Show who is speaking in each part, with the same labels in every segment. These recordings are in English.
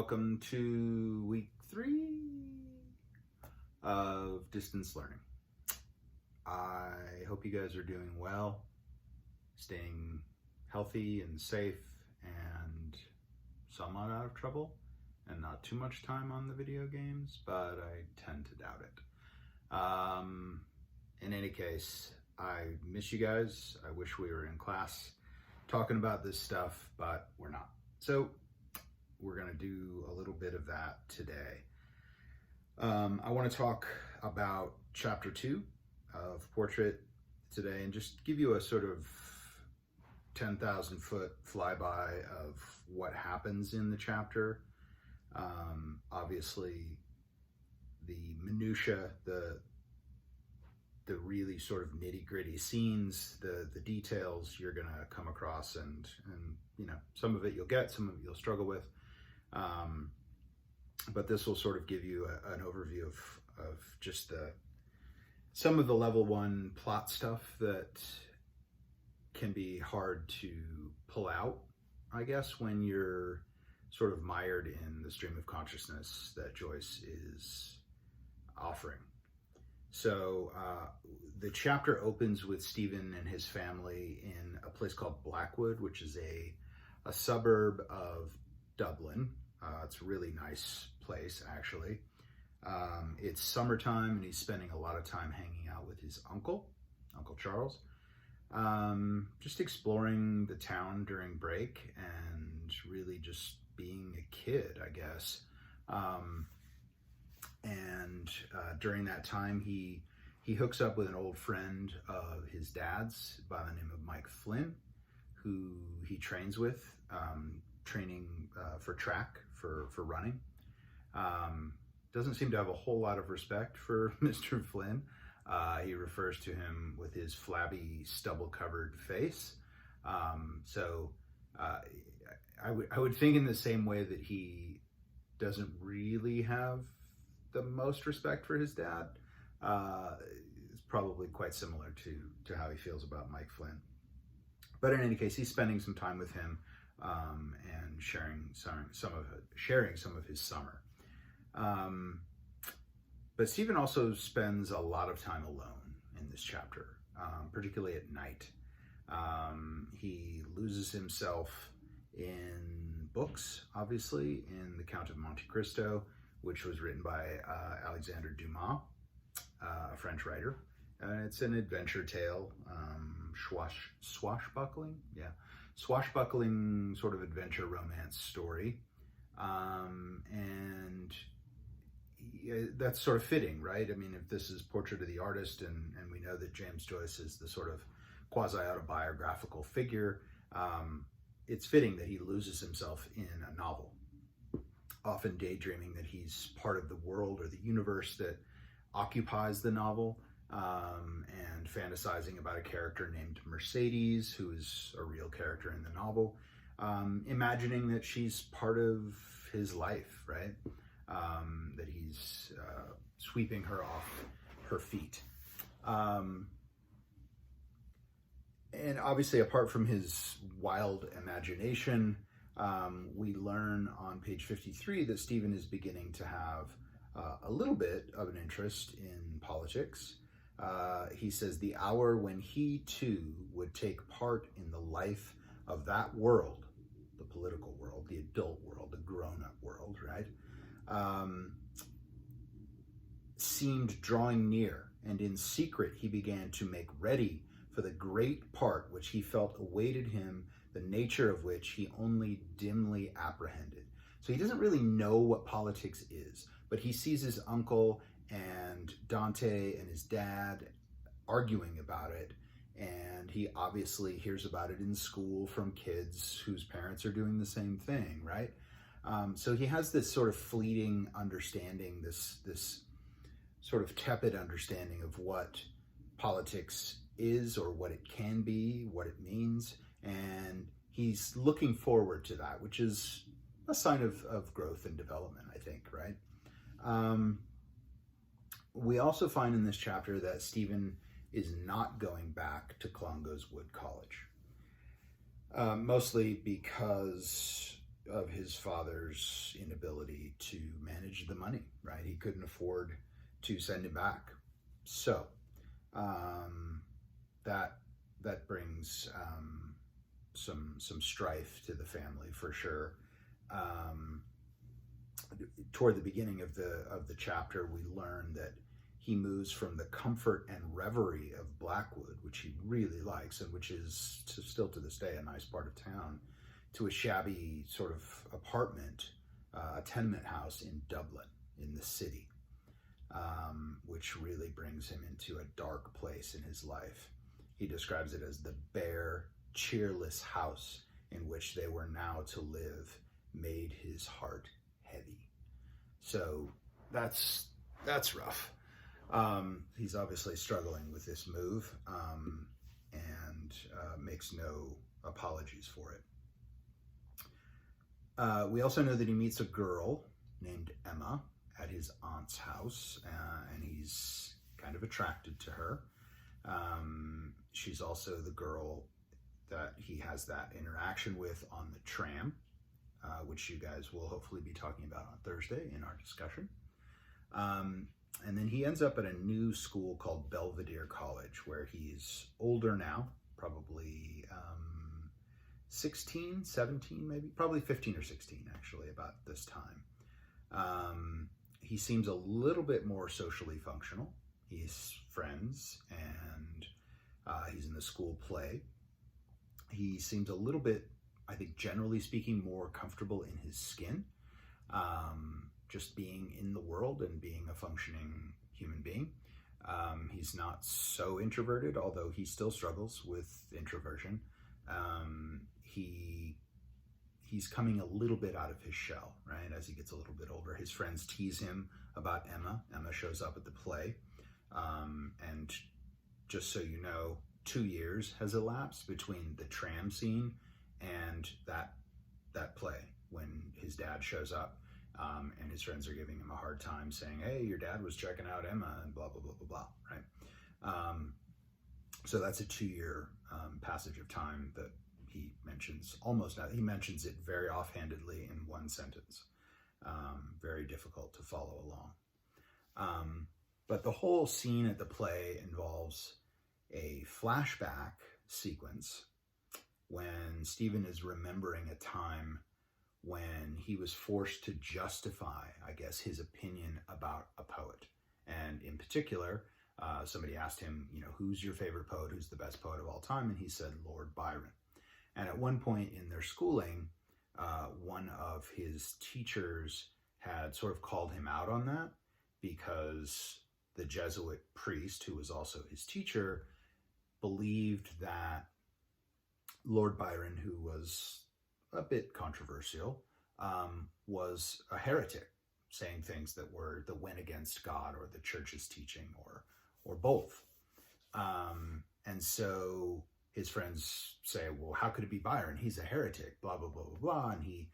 Speaker 1: welcome to week 3 of distance learning. I hope you guys are doing well, staying healthy and safe and somewhat out of trouble, and not too much time on the video games, but I tend to doubt it. In any case, I miss you guys. I wish we were in class talking about this stuff, but we're not. So we're going to do a little bit of that today. I want to talk about chapter 2 of Portrait today and just give you a sort of 10,000 foot flyby of what happens in the chapter. Obviously, the minutia, the really sort of nitty-gritty scenes, the details you're going to come across, and you know, some of it you'll get, some of it you'll struggle with. But this will sort of give you an overview of just some of the level 1 plot stuff that can be hard to pull out, I guess, when you're sort of mired in the stream of consciousness that Joyce is offering. So the chapter opens with Stephen and his family in a place called Blackwood, which is a suburb of Dublin. It's a really nice place, actually. It's summertime, and he's spending a lot of time hanging out with his Uncle Charles, just exploring the town during break and really just being a kid, I guess. During that time, he hooks up with an old friend of his dad's by the name of Mike Flynn, who he trains with, training for track, for running. Doesn't seem to have a whole lot of respect for Mr. Flynn. He refers to him with his flabby, stubble-covered face. I would think in the same way that he doesn't really have the most respect for his dad. It's probably quite similar to how he feels about Mike Flynn. But in any case, he's spending some time with him and sharing some of his summer. But Stephen also spends a lot of time alone in this chapter, particularly at night. He loses himself in books, obviously, in The Count of Monte Cristo, which was written by Alexandre Dumas, a French writer. It's an adventure tale, swashbuckling sort of adventure romance story. And that's sort of fitting, right? I mean, if this is Portrait of the Artist, and we know that James Joyce is the sort of quasi-autobiographical figure, it's fitting that he loses himself in a novel, often daydreaming that he's part of the world or the universe that occupies the novel, and fantasizing about a character named Mercedes, who is a real character in the novel, imagining that she's part of his life, right? That he's sweeping her off her feet. And obviously, apart from his wild imagination, we learn on page 53 that Stephen is beginning to have a little bit of an interest in politics. He says the hour when he too would take part in the life of that world, the political world, the adult world, the grown-up world, right, seemed drawing near, and in secret he began to make ready for the great part which he felt awaited him, the nature of which he only dimly apprehended. So he doesn't really know what politics is, but he sees his uncle and Dante and his dad arguing about it, and he obviously hears about it in school from kids whose parents are doing the same thing, right? So he has this sort of fleeting understanding, this sort of tepid understanding of what politics is, or what it can be, what it means, and he's looking forward to that, which is a sign of growth and development, I think, right? We also find in this chapter that Stephen is not going back to Clongowes Wood College, mostly because of his father's inability to manage the money, right? He couldn't afford to send him back. So that brings some strife to the family for sure. Toward the beginning of the chapter, we learn that he moves from the comfort and reverie of Blackwood, which he really likes and which is still to this day a nice part of town, to a shabby sort of apartment, a tenement house in Dublin, in the city, which really brings him into a dark place in his life. He describes it as the bare, cheerless house in which they were now to live made his heart heavy. So that's rough. He's obviously struggling with this move, and makes no apologies for it. We also know that he meets a girl named Emma at his aunt's house, and he's kind of attracted to her. She's also the girl that he has that interaction with on the tram, which you guys will hopefully be talking about on Thursday in our discussion. And then he ends up at a new school called Belvedere College, where he's older now, probably 16, 17 maybe, probably 15 or 16 actually about this time. He seems a little bit more socially functional. He's friends, and he's in the school play. He seems a little bit, I think generally speaking, more comfortable in his skin, just being in the world and being a functioning human being. He's not so introverted, although he still struggles with introversion. He's coming a little bit out of his shell, right? As he gets a little bit older, his friends tease him about Emma. Emma shows up at the play. And just so you know, 2 years has elapsed between the tram scene and that play when his dad shows up, and his friends are giving him a hard time saying, hey, your dad was checking out Emma and blah, blah, blah, blah, blah, right? So that's a 2-year passage of time that he mentions he mentions it very offhandedly in one sentence. Very difficult to follow along. But the whole scene at the play involves a flashback sequence when Stephen is remembering a time when he was forced to justify, I guess, his opinion about a poet. And in particular, somebody asked him, who's your favorite poet? Who's the best poet of all time? And he said, Lord Byron. And at one point in their schooling, one of his teachers had sort of called him out on that, because the Jesuit priest, who was also his teacher, believed that Lord Byron, who was a bit controversial, was a heretic, saying things that went against God or the church's teaching, or both. And so his friends say, well, how could it be Byron? He's a heretic, blah, blah, blah, blah, blah. And he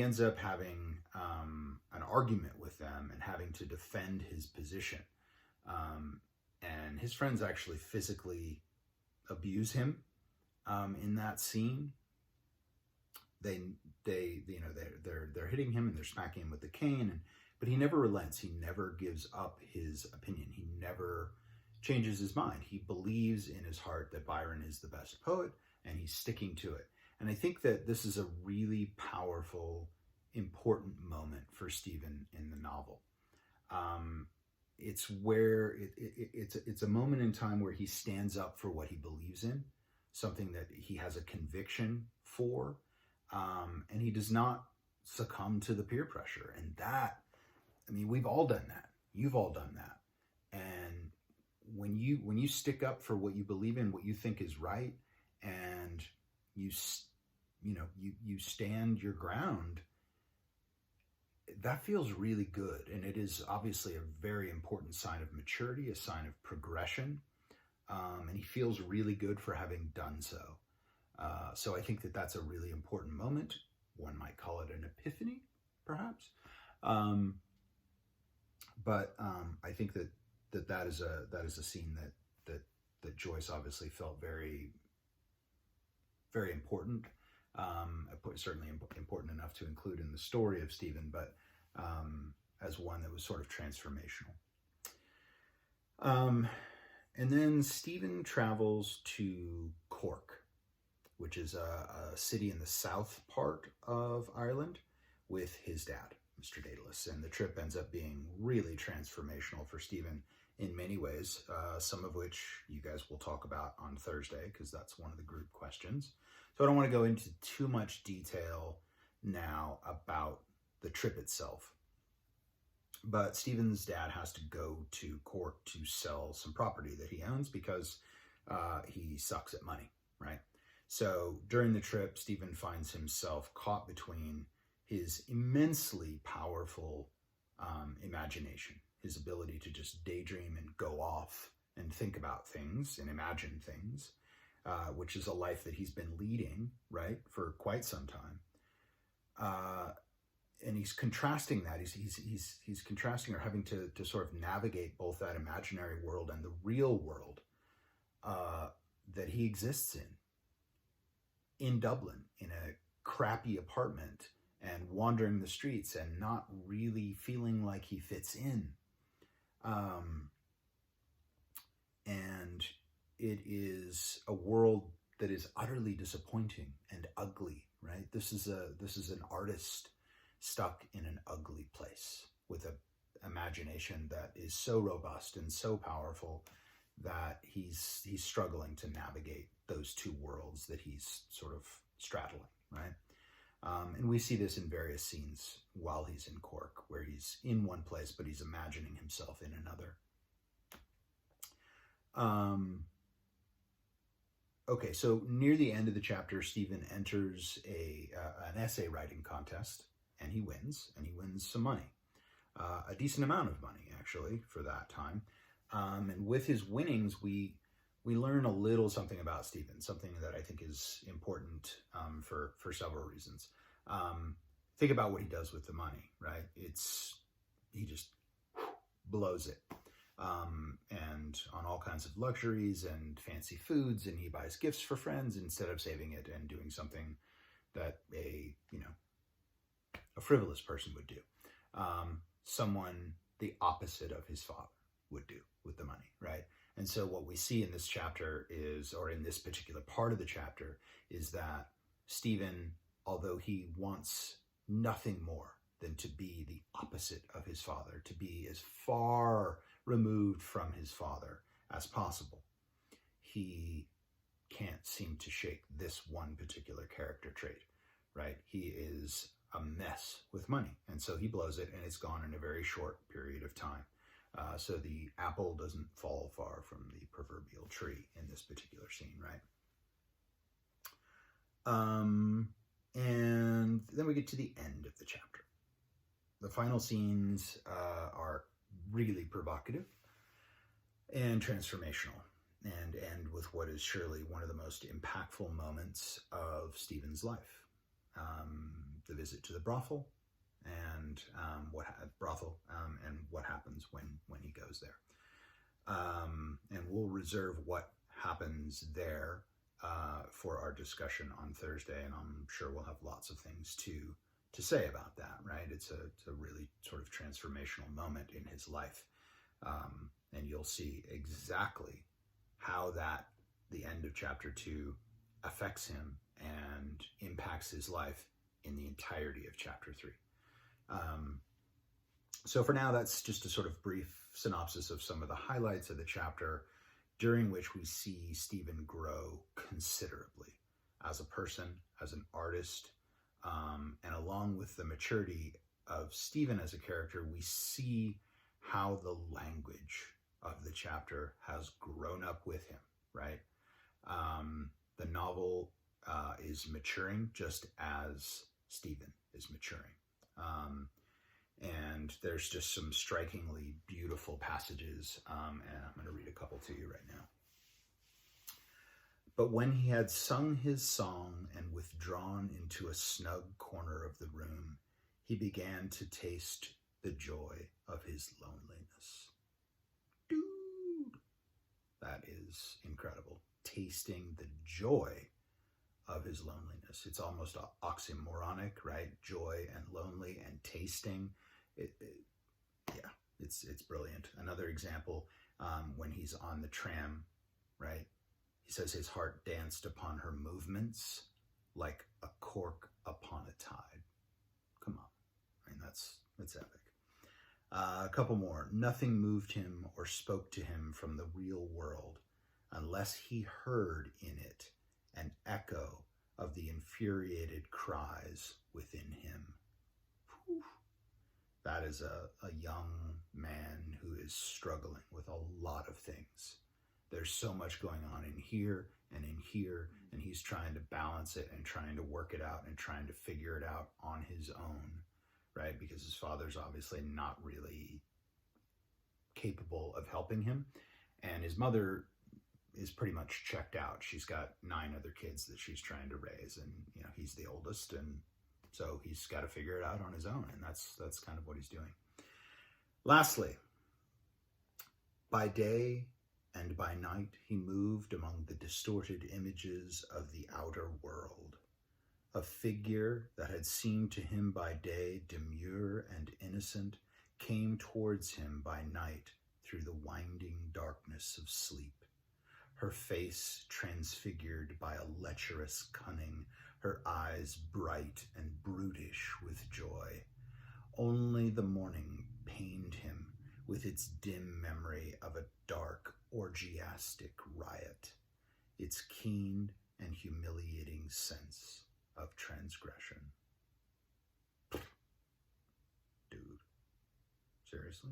Speaker 1: ends up having an argument with them and having to defend his position. And his friends actually physically abuse him in that scene. They're hitting him and they're smacking him with the cane, but he never relents. He never gives up his opinion. He never changes his mind. He believes in his heart that Byron is the best poet, and he's sticking to it. And I think that this is a really powerful, important moment for Stephen in the novel. It's where it's a moment in time where he stands up for what he believes in, something that he has a conviction for, and he does not succumb to the peer pressure. And that, we've all done that. You've all done that. And when you stick up for what you believe in, what you think is right, and you stand your ground, that feels really good. And it is obviously a very important sign of maturity, a sign of progression. And he feels really good for having done so. So I think that that's a really important moment. One might call it an epiphany, perhaps. But I think that is a scene that Joyce obviously felt very, very important. Certainly important enough to include in the story of Stephen, but as one that was sort of transformational. And then Stephen travels to Cork, which is a city in the south part of Ireland, with his dad, Mr. Daedalus. And the trip ends up being really transformational for Stephen in many ways, some of which you guys will talk about on Thursday, because that's one of the group questions. So I don't want to go into too much detail now about the trip itself. But Stephen's dad has to go to Cork to sell some property that he owns because he sucks at money, right? So during the trip, Stephen finds himself caught between his immensely powerful imagination, his ability to just daydream and go off and think about things and imagine things, which is a life that he's been leading, right, for quite some time. And he's contrasting that. He's contrasting or having to sort of navigate both that imaginary world and the real world that he exists in Dublin, in a crappy apartment, and wandering the streets and not really feeling like he fits in. And it is a world that is utterly disappointing and ugly, right? This is an artist stuck in an ugly place with an imagination that is so robust and so powerful that he's struggling to navigate those two worlds that he's sort of straddling, right? And we see this in various scenes while he's in Cork, where he's in one place, but he's imagining himself in another. Okay, so near the end of the chapter, Stephen enters an essay writing contest, and he wins some money, a decent amount of money, actually, for that time. And with his winnings, we learn a little something about Stephen, something that I think is important for several reasons. Think about what he does with the money, right? He just blows it. And on all kinds of luxuries and fancy foods, and he buys gifts for friends instead of saving it and doing something that a frivolous person would do. Someone the opposite of his father would do with the money, right? And so what we see in this chapter is, or in this particular part of the chapter, is that Stephen, although he wants nothing more than to be the opposite of his father, to be as far removed from his father as possible, he can't seem to shake this one particular character trait, right? He is a mess with money, and so he blows it, and it's gone in a very short period of time. So the apple doesn't fall far from the proverbial tree in this particular scene, right? And then we get to the end of the chapter. The final scenes are really provocative and transformational, and end with what is surely one of the most impactful moments of Stephen's life. The visit to the brothel, and what happens when he goes there. And we'll reserve what happens there for our discussion on Thursday, and I'm sure we'll have lots of things to say about that, right? It's a really sort of transformational moment in his life, and you'll see exactly how the end of chapter 2 affects him and impacts his life in the entirety of chapter 3. So for now, that's just a sort of brief synopsis of some of the highlights of the chapter, during which we see Stephen grow considerably as a person, as an artist, and along with the maturity of Stephen as a character, we see how the language of the chapter has grown up with him, right? The novel is maturing just as Stephen is maturing. And there's just some strikingly beautiful passages, and I'm going to read a couple to you right now. But when he had sung his song and withdrawn into a snug corner of the room, he began to taste the joy of his loneliness. Dude, that is incredible. Tasting the joy of his loneliness. It's almost oxymoronic, right? Joy and lonely and tasting. It's brilliant. Another example, when he's on the tram, right? He says his heart danced upon her movements like a cork upon a tide. Come on. I mean, that's epic. A couple more. Nothing moved him or spoke to him from the real world unless he heard in it an echo of the infuriated cries within him. Whew. That is a young man who is struggling with a lot of things. There's so much going on in here, and he's trying to balance it and trying to work it out and trying to figure it out on his own, right? Because his father's obviously not really capable of helping him, and his mother is pretty much checked out. She's got 9 other kids that she's trying to raise, and he's the oldest, and so he's got to figure it out on his own, and that's kind of what he's doing. Lastly, by day and by night he moved among the distorted images of the outer world. A figure that had seemed to him by day demure and innocent came towards him by night through the winding darkness of sleep. Her face transfigured by a lecherous cunning, her eyes bright and brutish with joy. Only the morning pained him with its dim memory of a dark, orgiastic riot, its keen and humiliating sense of transgression. Dude, seriously?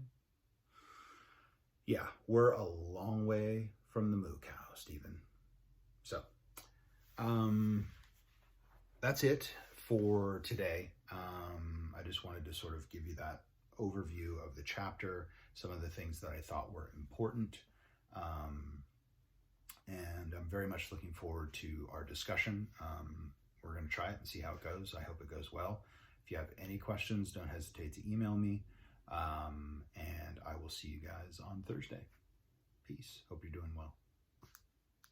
Speaker 1: Yeah, we're a long way from the moo cow, Stephen. So, that's it for today. I just wanted to sort of give you that overview of the chapter, some of the things that I thought were important. And I'm very much looking forward to our discussion. We're going to try it and see how it goes. I hope it goes well. If you have any questions, don't hesitate to email me. And I will see you guys on Thursday. Peace. Hope you're doing well.